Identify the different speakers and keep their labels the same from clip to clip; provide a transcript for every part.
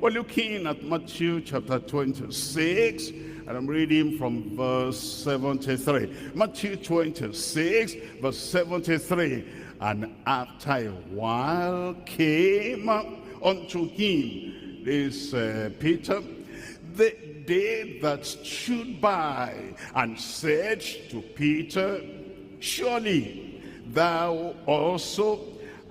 Speaker 1: We're looking at Matthew chapter 26, and I'm reading from verse 73. Matthew 26, verse 73. And after a while came unto him, this Peter, they that stood by, and said to Peter, surely thou also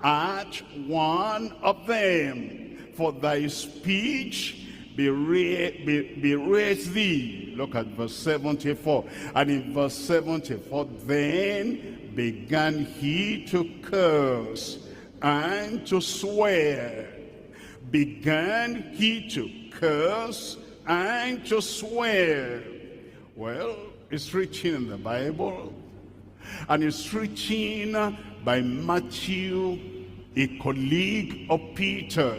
Speaker 1: art one of them, for thy speech bewrays thee. Look at verse 74. And in verse 74, then began he to curse and to swear. Began he to curse and to swear. Well, it's written in the Bible, and it's written by Matthew, a colleague of Peter.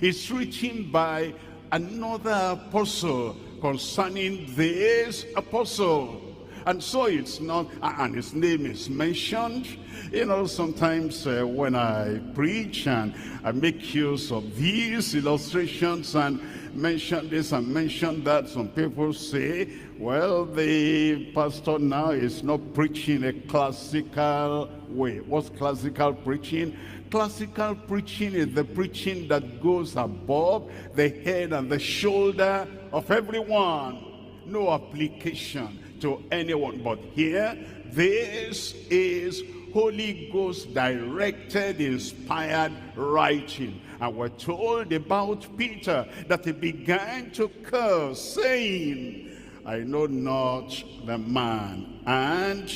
Speaker 1: It's written by another apostle concerning this apostle. And so it's not, and his name is mentioned. You know, sometimes when I preach and I make use of these illustrations and mention this and mention that, some people say, well, the pastor now is not preaching a classical way. What's classical preaching? Classical preaching is the preaching that goes above the head and the shoulder of everyone. No application to anyone. But here, this is Holy Ghost directed, inspired writing. And we're told about Peter that he began to curse, saying, I know not the man. And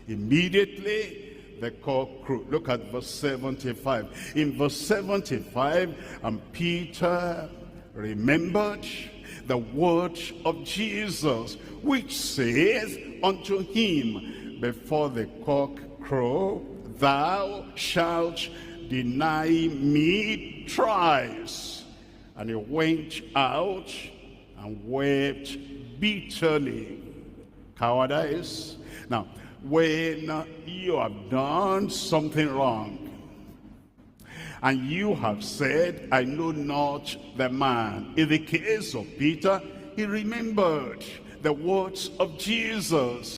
Speaker 1: immediately the cock crowed. Look at verse 75. In verse 75, and Peter remembered the word of Jesus, which saith unto him, before the cock crow, thou shalt deny me thrice. And he went out and wept bitterly. Cowardice. Now, when you have done something wrong, and you have said, I know not the man. In the case of Peter, he remembered the words of Jesus.